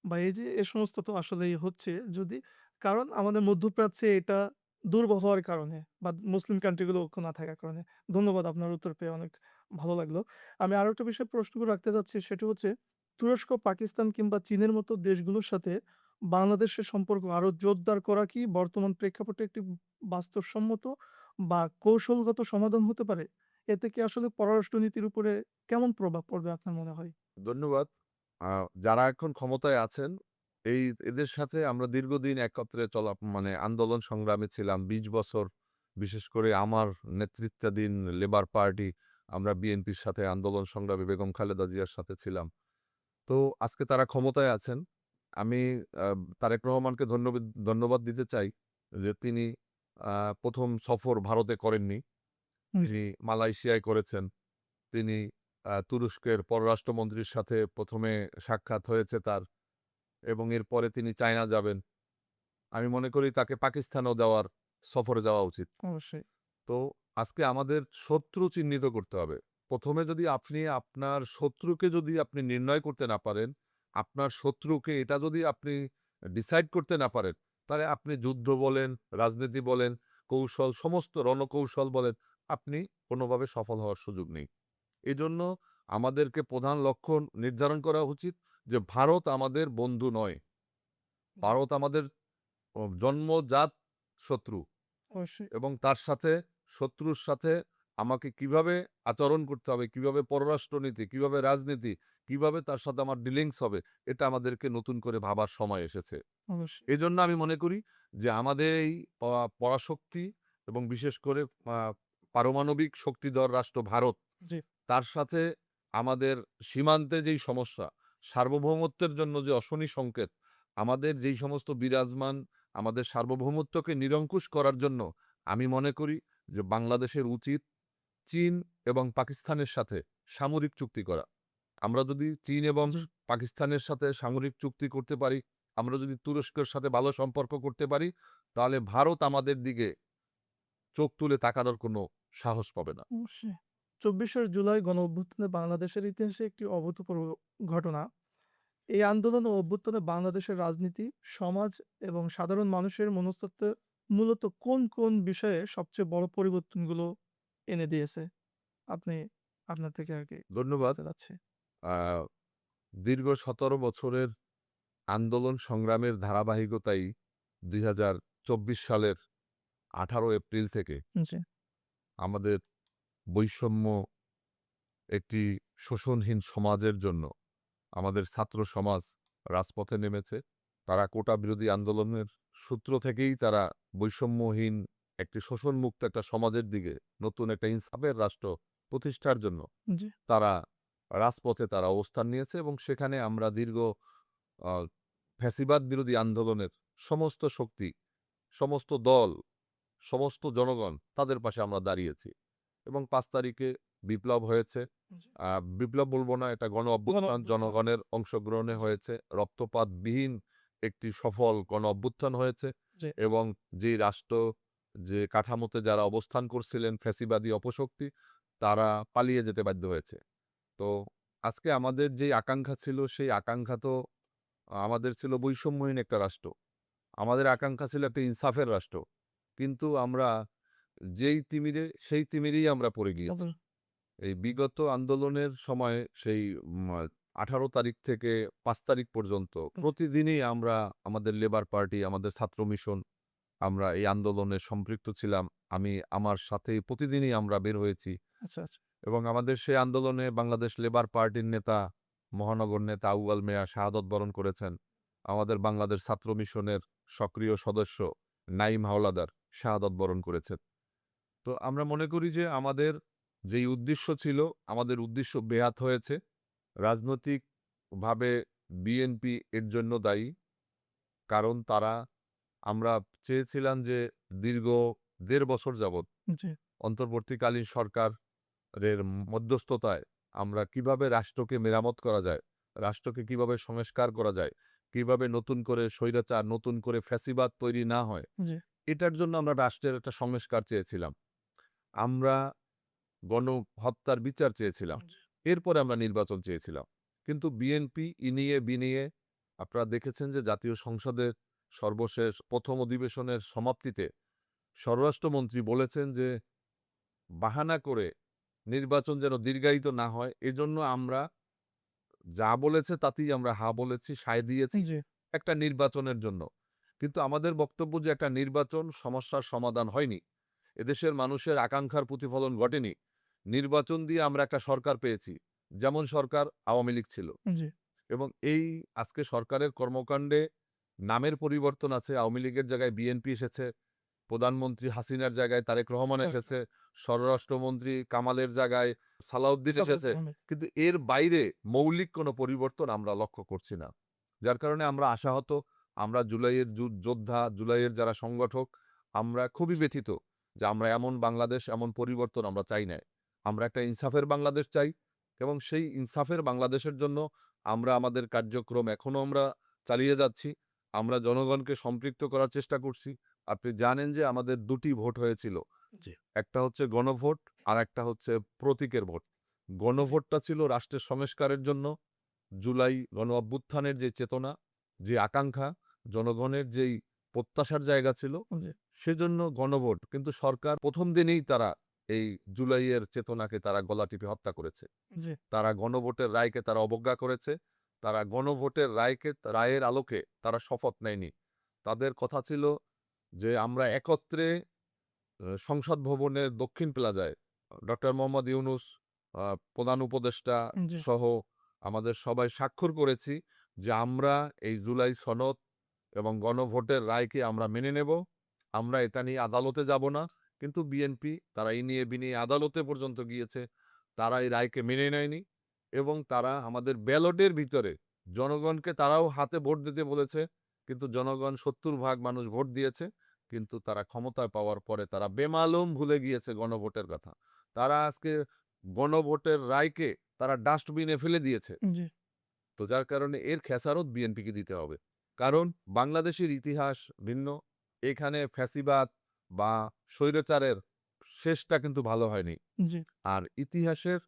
বা এই যে এ সমস্ত তো আসলেই হচ্ছে যদি কারণ আমাদের মধ্যপ্রাচ্যে এটা দুর্ব্যবহার কারণে বা মুসলিম কান্ট্রিগুলো ঐক্য না থাকার কারণে। ধন্যবাদ আপনার উত্তর পেয়ে অনেক ভালো লাগলো। আমি আরো একটা বিষয়ে প্রশ্ন করে রাখতে চাচ্ছি সেটি হচ্ছে তুরস্ক, পাকিস্তান কিংবা চীনের মতো দেশগুলোর সাথে বাংলাদেশের সম্পর্ক আরো জোরদার করা কি বর্তমান প্রেক্ষাপটে একটি বাস্তবসম্মত বা কৌশলগত সমাধান হতে পারে? এতে কি আসলে পররাষ্ট্রনীতির উপরে কেমন প্রভাব পড়বে আপনার মনে হয়? ধন্যবাদ। আ যারা এখন ক্ষমতায় আছেন, এদের সাথে আমরা দীর্ঘদিন একত্রে চলা মানে আন্দোলন সংগ্রামে ছিলাম। ২০ বছর বিশেষ করে আমার নেতৃত্বাধীন লেবার পার্টি, আমরা বিএনপির সাথে আন্দোলন সংগ্রামে বেগম খালেদা জিয়ার সাথে ছিলাম। তো আজকে তারা ক্ষমতায় আছেন। আমি আ তারেক রহমানকে ধন্যবাদ দিতে চাই যে তিনি আ ১ম সফর ভারতে করেননি। জি, তিনি মালয়েশিয়ায় করেছেন। তিনি তুরস্কের পররাষ্ট্রমন্ত্রীর সাথে ১ম এ সাক্ষাৎ হয়েছে তার এবং এরপরে তিনি চায়না যাবেন। আমি মনে করি তাকে পাকিস্তানেও সফরে যাওয়া উচিত। অবশ্যই। তো আজকে আমাদের শত্রু চিহ্নিত করতে হবে। ১ম এ যদি আপনি আপনার শত্রুকে যদি আপনি নির্ণয় করতে না পারেন, আপনার শত্রুকে এটা যদি আপনি ডিসাইড করতে না পারেন, তাহলে আপনি যুদ্ধ বলেন, রাজনীতি বলেন, কৌশল সমস্ত রণকৌশল বলেন, আপনি কোনোভাবে সফল হওয়ার সুযোগ নেই। এজন্য আমাদেরকে প্রধান লক্ষ্য নির্ধারণ করা উচিত যে ভারত আমাদের বন্ধু নয়। জি, ভারত আমাদের জন্মজাত শত্রু অবশ্যই, এবং তার সাথে শত্রুর সাথে আমাকে কিভাবে আচরণ করতে হবে, কিভাবে পররাষ্ট্রনীতি, কিভাবে রাজনীতি, কিভাবে তার সাথে আমার ডিলিংস হবে, এটা আমাদেরকে নতুন করে ভাবার সময় এসেছে। অবশ্যই। এজন্য আমি মনে করি যে আমাদের এই পরাশক্তি এবং বিশেষ করে আ পারমাণবিক শক্তিধর রাষ্ট্র ভারত, জি, তার সাথে আমাদের সীমান্তে যেই সমস্যা, সার্বভৌমত্বের জন্য যে অশনি সংকেত, আমাদের যেই সমস্ত বিরাজমান আমাদের সার্বভৌমত্বকে নিরঙ্কুশ করার জন্য আমি মনে করি যে বাংলাদেশের উচিত চীন এবং পাকিস্তানের সাথে সামরিক চুক্তি করা। আমরা যদি চীন এবং জি, পাকিস্তানের সাথে সামরিক চুক্তি করতে পারি, আমরা যদি তুরস্কের সাথে ভালো সম্পর্ক করতে পারি, তাহলে ভারত আমাদের দিকে চোখ তুলে তাকানোর কোনো সাহস পাবে না। অবশ্যই। ২৪শে জুলাই গণঅভ্যুত্থানে বাংলাদেশের ইতিহাসে একটি অভূতপূর্ব ঘটনা। এই আন্দোলন ও অভ্যুত্থানে বাংলাদেশের রাজনীতি, সমাজ এবং সাধারণ মানুষের মনস্তত্ত্বে মূলত কোন বিষয়ে সবচেয়ে বড় পরিবর্তনগুলো এনে দিয়েছে? আপনি আপনার থেকে আরকি ধন্যবাদ। জানতে চাচ্ছি। আ দীর্ঘ ১৭ বছরের আন্দোলন সংগ্রামের ধারাবাহিকতাই ২০২৪ সালের ১৮ এপ্রিল থেকে জি, আমাদের বৈষম্য একটি শোষণহীন সমাজের জন্য আমাদের ছাত্র সমাজ রাজপথে নেমেছে। তারা কোটা বিরোধী আন্দোলনের সূত্র থেকেই তারা বৈষম্যহীন একটি শোষণমুক্ত একটা সমাজের দিকে নতুন একটা ইনসাফের রাষ্ট্র প্রতিষ্ঠার জন্য জি, তারা রাজপথে তারা অবস্থান নিয়েছে এবং সেখানে আমরা দীর্ঘ আ ফ্যাসিবাদ বিরোধী আন্দোলনের সমস্ত শক্তি, সমস্ত দল, সমস্ত জনগণ তাদের পাশে আমরা দাঁড়িয়েছি এবং ৫ তারিখে বিপ্লব হয়েছে। জি। আ বিপ্লব বলব না, এটা গণ অভ্যুত্থান গণ-অভ্যুত্থান। জনগণের অংশগ্রহণে জি, হয়েছে। রক্তপাতবিহীন একটি সফল গণ অভ্যুত্থান হয়েছে জি, এবং যেই রাষ্ট্র যে কাঠামোতে যারা অবস্থান করছিলেন ফ্যাসিবাদী অপশক্তি, তারা পালিয়ে যেতে বাধ্য হয়েছে। তো আজকে আমাদের যেই আকাঙ্ক্ষা ছিল, সেই আকাঙ্ক্ষা তো আমাদের ছিল বৈষম্যহীন একটা রাষ্ট্র। আমাদের আকাঙ্ক্ষা ছিল একটা ইনসাফের রাষ্ট্র। কিন্তু আমরা যেই তিমিরে, সেই তিমিরেই আমরা পড়ে গিয়েছি। অবশ্যই। এই বিগত আন্দোলনের সময় সেই ১৮ তারিখ থেকে ৫ তারিখ পর্যন্ত প্রতিদিনই আমরা আমাদের লেবার পার্টি, আমাদের ছাত্র মিশন, আমরা এই আন্দোলনে সম্পৃক্ত ছিলাম। আমার সাথেই প্রতিদিনই আমরা বের হয়েছি আচ্ছা, আচ্ছা। এবং আমাদের সেই আন্দোলনে বাংলাদেশ লেবার পার্টির নেতা, মহানগর নেতা আউয়াল মিয়া শাহাদত বরণ করেছেন। আমাদের বাংলাদেশ ছাত্র মিশনের সক্রিয় সদস্য নাঈম হাওলাদার শাহাদত বরণ করেছেন। তো আমরা মনে করি যে আমাদের যেই উদ্দেশ্য ছিল, আমাদের উদ্দেশ্য বেহাত হয়েছে। রাজনৈতিকভাবে বিএনপি এর জন্য দায়ী। কারণ আমরা চেয়েছিলাম যে দীর্ঘ ১.৫ বছর যাবৎ জি, অন্তর্বর্তীকালীন সরকারের মধ্যস্থতায় আমরা কিভাবে রাষ্ট্রকে মেরামত করা যায়, রাষ্ট্রকে কিভাবে সংস্কার করা যায়, কিভাবে নতুন করে স্বৈরাচার, নতুন করে ফ্যাসিবাদ তৈরি না হয়, জি, এটার জন্য আমরা রাষ্ট্রের একটা সংস্কার চেয়েছিলাম। আমরা গণহত্যার বিচার চেয়েছিলাম। এরপরে আমরা নির্বাচন চেয়েছিলাম। কিন্তু বিএনপি ইনিয়ে বিনিয়ে আপনারা দেখেছেন যে জাতীয় সংসদের সর্বশেষ প্রথম অধিবেশনের সমাপ্তিতে স্বরাষ্ট্রমন্ত্রী বলেছেন যে বাহানা করে নির্বাচন যেন দীর্ঘায়িত না হয় এজন্য আমরা যা বলেছে তাতেই আমরা হা বলেছি, সায় দিয়েছি জি, একটা নির্বাচনের জন্য। কিন্তু আমাদের বক্তব্য যে একটা নির্বাচন সমস্যার সমাধান হয়নি। এদেশের মানুষের আকাঙ্ক্ষার প্রতিফলন ঘটেনি। নির্বাচন দিয়ে আমরা একটা সরকার পেয়েছি। যেমন সরকার আওয়ামী লীগ ছিল। জি, এবং এই আজকে সরকারের কর্মকাণ্ডে নামের পরিবর্তন আছে। আওয়ামী লীগের জায়গায় বিএনপি এসেছে। প্রধানমন্ত্রী হাসিনার জায়গায় তারেক রহমান হ্যাঁ, এসেছে। স্বরাষ্ট্রমন্ত্রী কামালের জায়গায় সালাউদ্দিন সাপোর্ট এসেছে। আহমেদ। কিন্তু এর বাইরে মৌলিক কোনো পরিবর্তন আমরা লক্ষ্য করছি না। যার কারণে আমরা আশাহত, আমরা জুলাইয়ের যোদ্ধা, জুলাইয়ের যারা সংগঠক, আমরা খুবই ব্যথিত যে আমরা এমন বাংলাদেশ, এমন পরিবর্তন আমরা চাই না। আমরা একটা ইনসাফের বাংলাদেশ চাই এবং সেই ইনসাফের বাংলাদেশের জন্য আমরা আমাদের কার্যক্রম এখনো আমরা চালিয়ে যাচ্ছি। আমরা জনগণকে সম্পৃক্ত করার চেষ্টা করছি। আপনি জানেন যে আমাদের ২ টি ভোট হয়েছিল। জি, একটা হচ্ছে গণভোট, আরেকটা হচ্ছে প্রতীকের ভোট। জি, গণভোটটা ছিল রাষ্ট্রের সংস্কারের জন্য। জুলাই গণ-অভ্যুত্থানের যে চেতনা, যে আকাঙ্ক্ষা, জনগণের যেই প্রত্যাশার জায়গা ছিল, জি, সেজন্য গণভোট। কিন্তু সরকার ১ম দিনেই তারা এই জুলাইয়ের চেতনাকে তারা গলা টিপে হত্যা করেছে। জি, তারা গণভোটের রায়কে তারা অবজ্ঞা করেছে। তারা গণভোটের রায়ের আলোকে তারা শপথ নেয়নি। তাদের কথা ছিল যে আমরা একত্রে সংসদ ভবনের দক্ষিণ প্লাজায় ডক্টর মোহাম্মদ ইউনূস আ প্রধান উপদেষ্টা জি, সহ আমাদের সবাই স্বাক্ষর করেছি যে আমরা এই জুলাই সনদ এবং গণভোটের রায়কে আমরা মেনে নেব। আমরা এটা নিয়ে আদালতে যাব না। কিন্তু বিএনপি তারা ইনিয়ে বিনিয়ে আদালতে পর্যন্ত গিয়েছে। তারা এই রায়কে মেনে নেয়নি এবং তারা আমাদের ব্যালটের ভিতরে জনগণকে তারাও হাতে ভোট দিতে বলেছে। কিন্তু জনগণ ৭০ ভাগ মানুষ ভোট দিয়েছে। কিন্তু তারা ক্ষমতায় পাওয়ার পরে তারা বেমালুম ভুলে গিয়েছে গণভোটের কথা। তারা আজকে গণভোটের রায়কে তারা ডাস্টবিনে ফেলে দিয়েছে। জি, তো যার কারণে এর খেসারত বিএনপিকে দিতে হবে। কারণ বাংলাদেশের ইতিহাস ভিন্ন। এখানে ফ্যাসিবাদ বা স্বৈরাচারের শেষটা কিন্তু ভালো হয়নি। জি, আর ইতিহাসের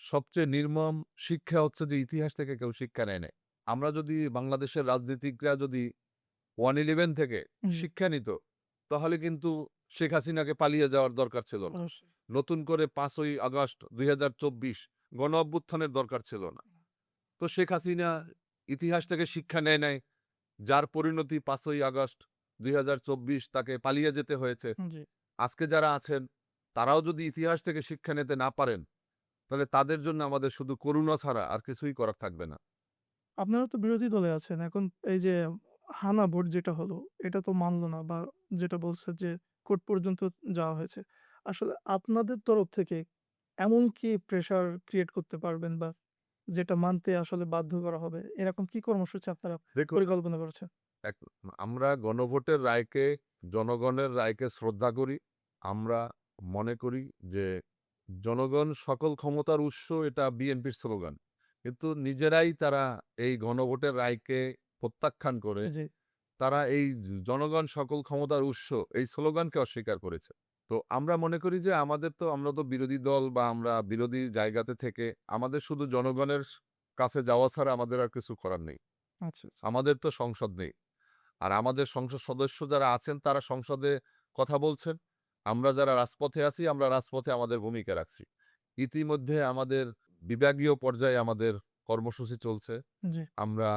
সবচেয়ে নির্মম শিক্ষা হচ্ছে যে ইতিহাস থেকে কেউ শিক্ষা নেয় নাই। আমরা যদি বাংলাদেশের রাজনীতিকরা যদি 111 থেকে জি, শিক্ষা নিত, তাহলে কিন্তু শেখ হাসিনাকে পালিয়ে যাওয়ার দরকার ছিল না। অবশ্যই। নতুন করে ৫ই আগস্ট ২০২৪ গণ-অভ্যুত্থানের দরকার ছিল না। তো শেখ হাসিনা ইতিহাস থেকে শিক্ষা নেয় নাই। যার পরিণতি ৫ই আগস্ট ২০২৪ তাকে পালিয়ে যেতে হয়েছে। জি। আজকে যারা আছেন, তারাও যদি ইতিহাস থেকে শিক্ষা নিতে না পারেন, তাহলে তাদের জন্য আমাদের শুধু করুণা ছাড়া আর কিছুই করার থাকবে না। আপনারা তো বিরোধী দলে আছেন। এখন এই যে হানা ভোট যেটা হলো, এটা তো মানল না বা যেটা বলছে যে কোর্ট পর্যন্ত যাওয়া হয়েছে। আসলে আপনাদের তরফ থেকে এমন কি প্রেশার ক্রিয়েট করতে পারবেন বা যেটা মানতে আসলে বাধ্য করা হবে, এরকম কি কর্মসূচি আপনারা দেখুন, পরিকল্পনা করেছেন? এক আমরা গণভোটের রায়কে, জনগণের রায়কে শ্রদ্ধা করি। আমরা মনে করি যে জনগণ সকল ক্ষমতার উৎস এটা বিএনপির স্লোগান। কিন্তু নিজেরাই তারা এই গণভোটের রায়কে প্রত্যাখ্যান করে জি, তারা এই জনগণ সকল ক্ষমতার উৎস এই স্লোগানকে অস্বীকার করেছে। তো আমরা মনে করি যে আমরা তো বিরোধী দল বা আমরা বিরোধী জায়গাতে থেকে আমাদের শুধু জনগণের কাছে যাওয়া ছাড়া আমাদের আর কিছু করার নেই। আচ্ছা, আচ্ছা। আমাদের তো সংসদ নেই। আর আমাদের সংসদ সদস্য যারা আছেন তারা সংসদে কথা বলছেন। আমরা যারা রাজপথে আছি আমরা রাজপথে আমাদের ভূমিকা রাখছি। ইতিমধ্যে আমাদের বিভাগীয় পর্যায়ে আমাদের কর্মসূচি চলছে। জি, আমরা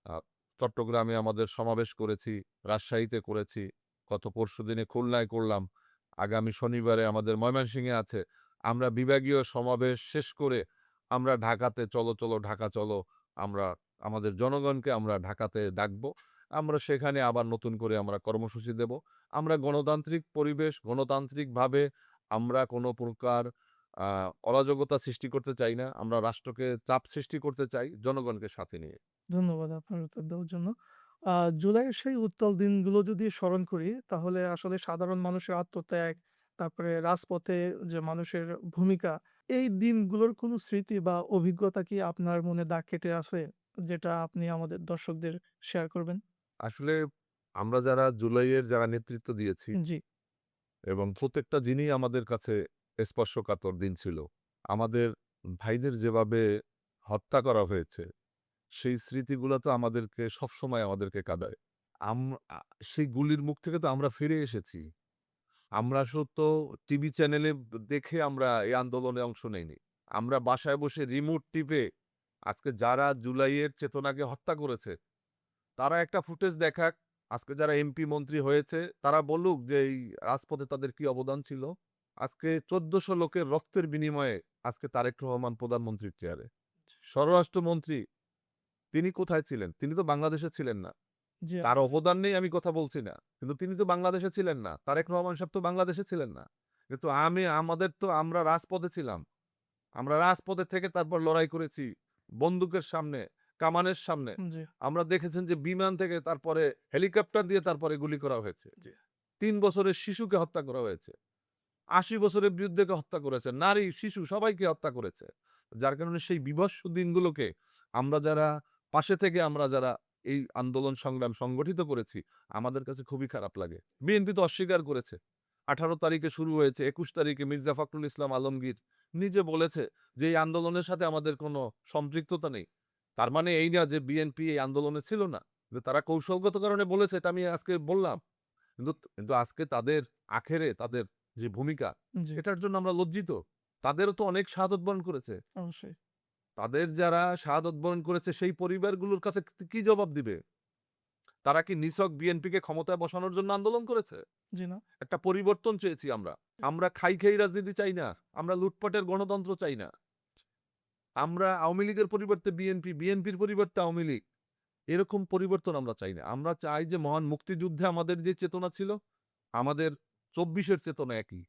আ চট্টগ্রামে আমাদের সমাবেশ করেছি, রাজশাহীতে করেছি, গত পরশুদিনে খুলনায় করলাম। আগামী শনিবারে আমাদের ময়মনসিংহে আছে। আমরা বিভাগীয় সমাবেশ শেষ করে আমরা ঢাকাতে চলো, চলো ঢাকা চলো। আমরা আমাদের জনগণকে আমরা ঢাকাতে ডাকবো। আমরা সেখানে আবার নতুন করে আমরা কর্মসূচি দেব। আমরা গণতান্ত্রিক পরিবেশ, গণতান্ত্রিকভাবে আমরা কোনো প্রকার আ অরাজকতা সৃষ্টি করতে চাই না। আমরা রাষ্ট্রকে চাপ সৃষ্টি করতে চাই জনগণকে সাথে নিয়ে। ধন্যবাদ আপনার উত্তর দেওয়ার জন্য। জুলাইয়ের সেই উত্তাল দিনগুলো যদি স্মরণ করি, তাহলে আসলে সাধারণ মানুষের আত্মত্যাগ, তারপরে রাজপথে যে মানুষের ভূমিকা, এই দিনগুলোর কোনো স্মৃতি বা অভিজ্ঞতা কি আপনার মনে দাগ কেটে আছে? যেটা আপনি আমাদের দর্শকদের শেয়ার করবেন? আসলে আমরা যারা জুলাইয়ের যারা নেতৃত্ব দিয়েছি জি, এবং প্রত্যেকটা দিনই আমাদের কাছে স্পর্শকাতর দিন ছিল। আমাদের ভাইদের যেভাবে হত্যা করা হয়েছে, সেই স্মৃতিগুলো তো আমাদেরকে সবসময় আমাদেরকে কাঁদায়। আম আ সেই গুলির মুখ থেকে তো আমরা ফিরে এসেছি। আমরা তো টিভি চ্যানেলে দেখে আমরা এই আন্দোলনে অংশ নেইনি। আমরা বাসায় বসে রিমোট টিপে আজকে যারা জুলাইয়ের চেতনাকে হত্যা করেছে, তারা একটা ফুটেজ দেখাক। আজকে যারা এমপি মন্ত্রী হয়েছে, তারা বলুক যে এই রাজপথে তাদের কি অবদান ছিল। আজকে ১৪০০ লোকের রক্তের বিনিময়ে আজকে তারেক রহমান প্রধানমন্ত্রীর চেয়ারে। স্বরাষ্ট্রমন্ত্রী তিনি কোথায় ছিলেন? তিনি তো বাংলাদেশে ছিলেন না। জি, তার অবদান নেই আমি কথা বলছি না। কিন্তু তিনি তো বাংলাদেশে ছিলেন না। তারেক রহমান সাহেব তো বাংলাদেশে ছিলেন না। কিন্তু আমাদের তো আমরা রাজপথে ছিলাম। আমরা রাজপথে থেকে তারপর লড়াই করেছি। বন্দুকের সামনে, কামানের সামনে। জি, আমরা দেখেছেন যে বিমান থেকে তারপরে হেলিকপ্টার দিয়ে তারপরে গুলি করা হয়েছে। জি। ৩ বছরের শিশুকে হত্যা করা হয়েছে। ৮০ বছরের বৃদ্ধকে হত্যা করেছে। নারী, শিশু সবাইকে হত্যা করেছে। যার কারণে সেই বীভৎস দিনগুলোকে আমরা যারা পাশে থেকে আমরা যারা এই আন্দোলন সংগ্রাম সংগঠিত করেছি, আমাদের কাছে খুবই খারাপ লাগে। বিএনপি তো অস্বীকার করেছে। ১৮ তারিখে শুরু হয়েছে, ২১ তারিখে মির্জা ফখরুল ইসলাম আলমগীর নিজে বলেছে যে, "এই আন্দোলনের সাথে আমাদের কোনো সম্পৃক্ততা নেই।" তার মানে এই না যে বিএনপি এই আন্দোলনে ছিল না। কিন্তু তারা কৌশলগত কারণে বলেছে, এটা আমি আজকে বললাম। কিন্তু আজকে তাদের আখেরে তাদের যে ভূমিকা, জি, এটার জন্য আমরা লজ্জিত। তাদেরও তো অনেক শাহাদত বরণ করেছে। অবশ্যই। তাদের যারা শাহাদত বরণ করেছে সেই পরিবারগুলোর কাছে কি জবাব দিবে? তারা কি নিছক বিএনপিকে ক্ষমতায় বসানোর জন্য আন্দোলন করেছে? জি না। একটা পরিবর্তন চেয়েছি আমরা। আমরা খাই রাজনীতি চাই না। আমরা লুটপাটের গণতন্ত্র চাই না। আমরা আওয়ামী লীগের পরিবর্তে বিএনপি, বিএনপির পরিবর্তে আওয়ামী লীগ। এরকম পরিবর্তন আমরা চাই না। আমরা চাই যে মহান মুক্তিযুদ্ধে আমাদের যে চেতনা ছিল, আমাদের ২৪ এর চেতনা একই।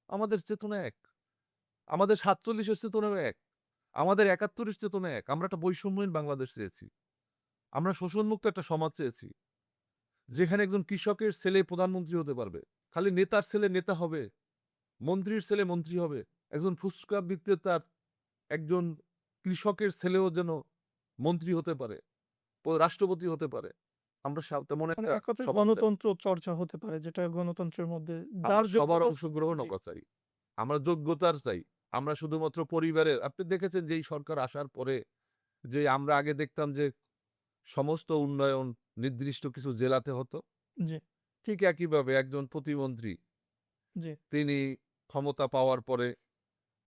আমাদের চেতনা এক। আমাদের ৪৭ এর চেতনাও এক। আমাদের ৭১ এর চেতনা এক। আমরা একটা বৈষম্যহীন বাংলাদেশ চেয়েছি। আমরা শোষণমুক্ত একটা সমাজ চেয়েছি। যেখানে একজন কৃষকের ছেলে প্রধানমন্ত্রী হতে পারবে। খালি নেতার ছেলে নেতা হবে, মন্ত্রীর ছেলে মন্ত্রী হবে। একজন ফুচকা বিক্রেতার একজন কৃষকের ছেলেও যেন মন্ত্রী হতে পারে, রাষ্ট্রপতি হতে পারে। আমরা তেমন মানে একটা এক কথায় সমাজ চাই। গণতন্ত্র চর্চা হতে পারে যেটা গণতন্ত্রের মধ্যে আমরা যার সবার যোগ্যতা অংশগ্রহণ জি, আমরা চাই। আমরা যোগ্যতার চাই। আমরা শুধুমাত্র পরিবারের আপনি দেখেছেন যে এই সরকার আসার পরে যে আমরা আগে দেখতাম যে সমস্ত উন্নয়ন নির্দিষ্ট কিছু জেলাতে হতো। জি, ঠিক একইভাবে একজন প্রতিমন্ত্রী জি, তিনি ক্ষমতা পাওয়ার পরে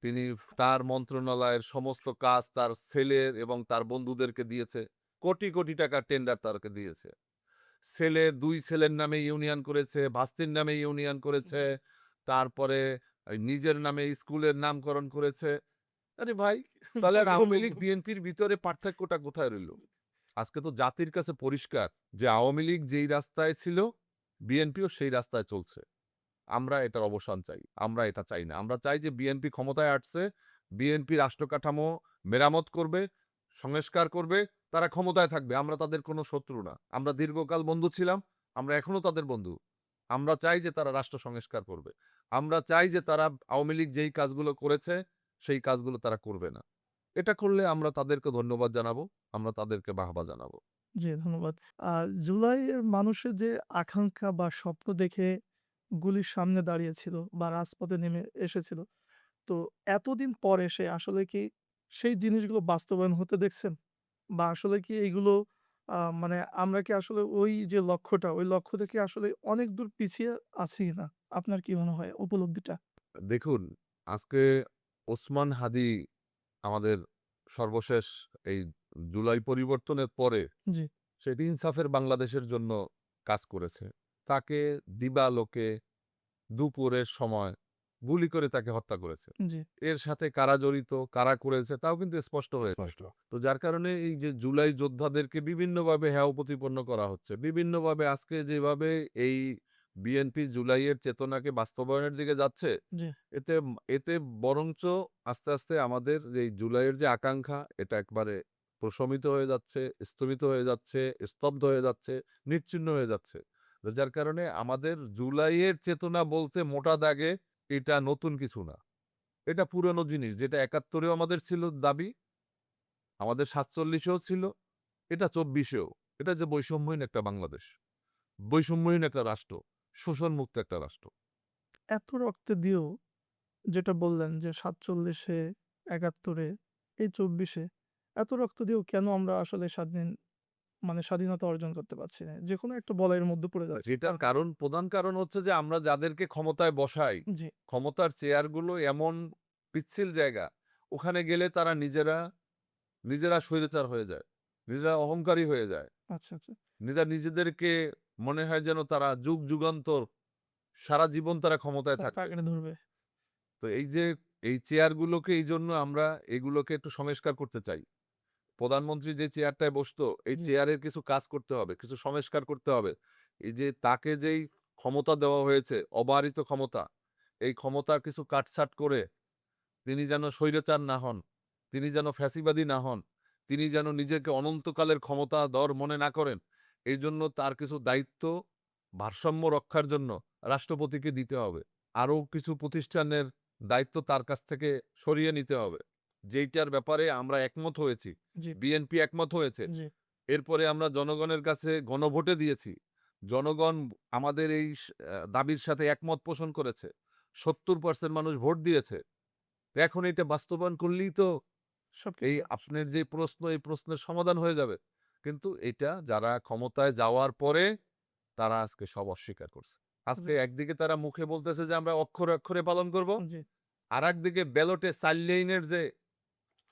তিনি তার মন্ত্রণালয়ের সমস্ত কাজ তার ছেলের এবং তার বন্ধুদেরকে দিয়েছে। কোটি টাকার টেন্ডার তাদেরকে দিয়েছে। ছেলে ২ ছেলের নামে ইউনিয়ন করেছে, ভাস্তির নামে ইউনিয়ন করেছে। জি। তারপরে নিজের নামে স্কুলের নামকরণ করেছে। আরে ভাই, তাহলে আর আওয়ামী লীগ বিএনপির ভিতরে পার্থক্যটা কোথায় রইল? আজকে তো জাতির কাছে পরিষ্কার যে আওয়ামী লীগ যেই রাস্তায় ছিল, বিএনপিও সেই রাস্তায় চলছে। আমরা এটার অবসান চাই। আমরা এটা চাই না। আমরা চাই যে বিএনপি ক্ষমতায় আসছে, বিএনপি রাষ্ট্র কাঠামো মেরামত করবে, সংস্কার করবে, তারা ক্ষমতায় থাকবে। আমরা তাদের কোনো শত্রু না। আমরা দীর্ঘকাল বন্ধু ছিলাম, আমরা এখনো তাদের বন্ধু। আমরা চাই যে তারা রাষ্ট্র সংস্কার করবে। আমরা চাই যে তারা আওয়ামী লীগ যেই কাজগুলো করেছে, সেই কাজগুলো তারা করবে না। এটা করলে আমরা তাদেরকে ধন্যবাদ জানাবো, আমরা তাদেরকে বাহবা জানাবো। জি, ধন্যবাদ। আ জুলাইয়ের মানুষের যে আকাঙ্ক্ষা বা স্বপ্ন দেখে গুলির সামনে দাঁড়িয়েছিল বা রাজপথে নেমে এসেছিল। তো এতদিন পর এসে আসলে কি সেই জিনিসগুলো বাস্তবায়ন হতে দেখছেন? বা আসলে কি এইগুলো মানে আমরা কি আসলে ওই যে লক্ষ্যটা, ওই লক্ষ্য থেকে আসলে অনেক দূর পিছিয়ে আছি কিনা? আপনার কি মনে হয় উপলব্ধিটা? দেখুন, আজকে ওসমান হাদি আমাদের সর্বশেষ এই জুলাই পরিবর্তনের পরে জি, সেটি ইনসাফের বাংলাদেশের জন্য কাজ করেছে। তাকে দিবালোকে দুপুরের সময় গুলি করে তাকে হত্যা করেছে। জি, এর সাথে কারা জড়িত, কারা করেছে তাও কিন্তু স্পষ্ট হয়েছে। স্পষ্ট। তো যার কারণে এই যে জুলাই যোদ্ধাদেরকে বিভিন্নভাবে হেয় প্রতিপন্ন করা হচ্ছে। বিভিন্নভাবে আজকে যেভাবে এই বিএনপি জুলাইয়ের চেতনাকে বাস্তবায়নের দিকে যাচ্ছে, জি, এতে এতে বরঞ্চ আস্তে আমাদের এই জুলাইয়ের যে আকাঙ্খা এটা একবারে প্রশমিত হয়ে যাচ্ছে, স্থবিত হয়ে যাচ্ছে, স্তব্ধ হয়ে যাচ্ছে, নিশ্চিহ্ন হয়ে যাচ্ছে। তো যার কারণে আমাদের জুলাইয়ের চেতনা বলতে মোটা দাগে এটা নতুন কিছু না। এটা পুরানো জিনিস যেটা ৭১ এও আমাদের ছিল দাবি, আমাদের ৪৭ এও ছিল, এটা ২৪ এও। এটা যে বৈষম্যহীন একটা বাংলাদেশ, বৈষম্যহীন একটা রাষ্ট্র, শোষণমুক্ত একটা রাষ্ট্র। এত রক্ত দিয়েও যেটা বললেন যে ৪৭-এ, ৭১-এ, এই ২৪-এ এত রক্ত দিয়েও কেন আমরা আসলে স্বাধীনতা অর্জন করতে পারছি না? যেকোনো একটা বলয়ের মধ্যে পড়ে যাচ্ছি। যেটার কারণ, প্রধান কারণ হচ্ছে যে আমরা যাদেরকে ক্ষমতায় বসাই, জি, ক্ষমতার চেয়ারগুলো এমন পিচ্ছিল জায়গা, ওখানে গেলে তারা নিজেরা স্বৈরাচার হয়ে যায়। নিজেরা অহংকারী হয়ে যায়। আচ্ছা, আচ্ছা। নিজেদেরকে মনে হয় যেন তারা যুগান্তর সারা জীবন তারা ক্ষমতায় থাকবে। আঁকড়ে ধরবে। তো এই চেয়ারগুলোকে এইজন্য আমরা এগুলোকে একটু সংস্কার করতে চাই। প্রধানমন্ত্রী যে চেয়ারটায় বসতো, এই জি, চেয়ারের কিছু কাজ করতে হবে, কিছু সংস্কার করতে হবে। এই যে তাকে যেই ক্ষমতা দেওয়া হয়েছে, অবারিত ক্ষমতা, এই ক্ষমতার কিছু কাটছাঁট করে তিনি যেন স্বৈরাচার না হন, তিনি যেন ফ্যাসিবাদী না হন, তিনি যেন নিজেকে অনন্তকালের ক্ষমতাধর মনে না করেন, এইজন্য তার কিছু দায়িত্ব ভারসাম্য রক্ষার জন্য রাষ্ট্রপতিকে দিতে হবে। আরও কিছু প্রতিষ্ঠানের দায়িত্ব তার কাছ থেকে সরিয়ে নিতে হবে। যেইটার ব্যাপারে আমরা একমত হয়েছি। জি, বিএনপি একমত হয়েছে। জি, এরপরে আমরা জনগণের কাছে গণভোটে দিয়েছি। জনগণ আমাদের এই দাবির সাথে একমত পোষণ করেছে। ৭০% মানুষ ভোট দিয়েছে। তো এখন এটা বাস্তবায়ন করলেই তো এই সবকিছু আপনার যে প্রশ্ন, এই প্রশ্নের সমাধান হয়ে যাবে। কিন্তু এটা যারা ক্ষমতায় যাওয়ার পরে তারা আজকে সব অস্বীকার করছে। জি, আজকে একদিকে তারা মুখে বলতেছে যে আমরা অক্ষরে, অক্ষরে পালন করব। জি, আরেকদিকে ব্যালটে ৪ লাইনের যে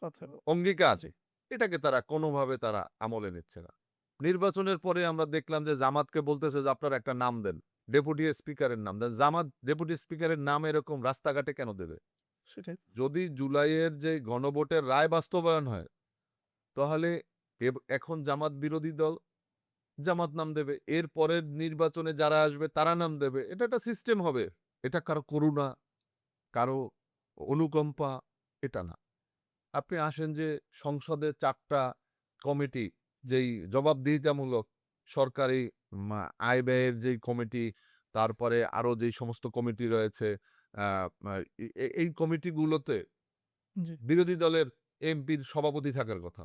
কথা অঙ্গীকার, জি, এটাকে তারা কোনোভাবে তারা আমলে নিচ্ছে না। নির্বাচনের পরে আমরা দেখলাম যে জামাতকে বলতেছে যে আপনারা একটা নাম দেন। ডেপুটি স্পিকারের নাম দেন। জামাত ডেপুটি স্পিকারের নাম এরকম রাস্তাঘাটে কেন দেবে? সেটাই। যদি জুলাইয়ের যে গণভোটের রায় বাস্তবায়ন হয়, তাহলে এখন জামাত বিরোধী দল জামাত নাম দেবে। এর পরের নির্বাচনে যারা আসবে তারা নাম দেবে। এটা একটা সিস্টেম হবে। এটা কারো করুণা, কারো অনুকম্পা, এটা না। আপনি আসেন যে সংসদে ৪ টা কমিটি যেই জবাবদিহিতামূলক সরকারি আয় ব্যয়ের যেই কমিটি, তারপরে আরো যেই সমস্ত কমিটি রয়েছে, আ মা এই কমিটিগুলোতে জি, বিরোধী দলের এমপির সভাপতি থাকার কথা।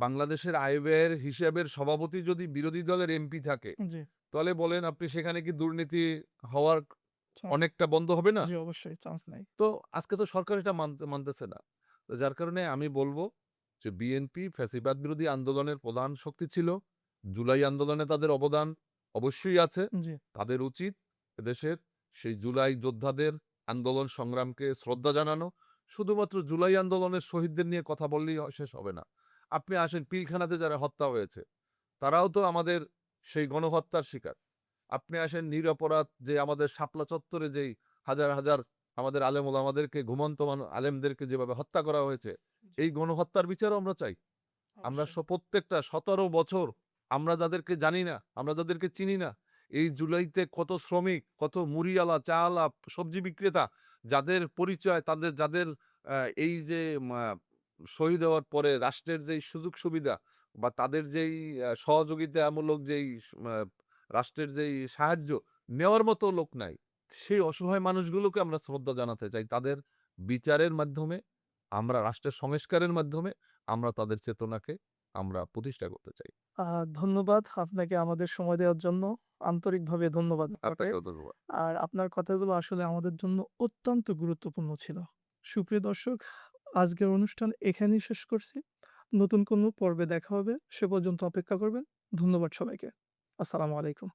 বাংলাদেশের আয় ব্যয়ের হিসাবের সভাপতি যদি বিরোধী দলের এমপি থাকে, জি, তাহলে বলেন আপনি সেখানে কি দুর্নীতি হওয়ার চান্স অনেকটা বন্ধ হবে না? জি, অবশ্যই চান্স নাই। তো আজকে তো সরকার এটা মানতেছে না। তো যার কারণে আমি বলব যে বিএনপি ফ্যাসিবাদ বিরোধী আন্দোলনের প্রধান শক্তি ছিল। জুলাই আন্দোলনে তাদের অবদান অবশ্যই আছে। জি, তাদের উচিত এদেশের সেই জুলাই যোদ্ধাদের আন্দোলন সংগ্রামকে শ্রদ্ধা জানানো। শুধুমাত্র জুলাই আন্দোলনের শহীদদের নিয়ে কথা বললেই শেষ হবে না। আপনি আসেন পিলখানাতে যারা হত্যা হয়েছে, তারাও তো আমাদের সেই গণহত্যার শিকার। আপনি আসেন নিরপরাধ যে আমাদের শাপলা চত্বরে যেই হাজার আমাদের আলেম ওলামাদেরকে ঘুমন্ত আলেমদেরকে যেভাবে হত্যা করা হয়েছে, জি, এই গণহত্যার বিচারও আমরা চাই। আমরা অবশ্যই। প্রত্যেকটা ১৭ বছর আমরা যাদেরকে জানি না, আমরা যাদেরকে চিনি না, এই জুলাইতে কত শ্রমিক, কত মুড়িওয়ালা, চাওয়ালা, সবজি বিক্রেতা যাদের পরিচয় যাদের আ এই যে মা শহীদ হওয়ার পরে রাষ্ট্রের যেই সুযোগ সুবিধা বা তাদের যেই সহযোগিতামূলক যেই রাষ্ট্রের যেই সাহায্য নেওয়ার মতো লোক নাই। সেই অসহায় মানুষগুলোকে আমরা শ্রদ্ধা জানাতে চাই। তাদের বিচারের মাধ্যমে, আমরা রাষ্ট্রের সংস্কারের মাধ্যমে আমরা তাদের চেতনাকে আমরা প্রতিষ্ঠা করতে চাই। আ ধন্যবাদ আপনাকে আমাদের সময় দেওয়ার জন্য। আন্তরিকভাবে ধন্যবাদ আপনাকে। আপনাকেও ধন্যবাদ। আর আপনার কথাগুলো আসলে আমাদের জন্য অত্যন্ত গুরুত্বপূর্ণ ছিল। সুপ্রিয় দর্শক, আজকের অনুষ্ঠান এখানেই শেষ করছি। নতুন কোনো পর্বে দেখা হবে। সে পর্যন্ত অপেক্ষা করবেন। ধন্যবাদ সবাইকে। আসসালামু আলাইকুম।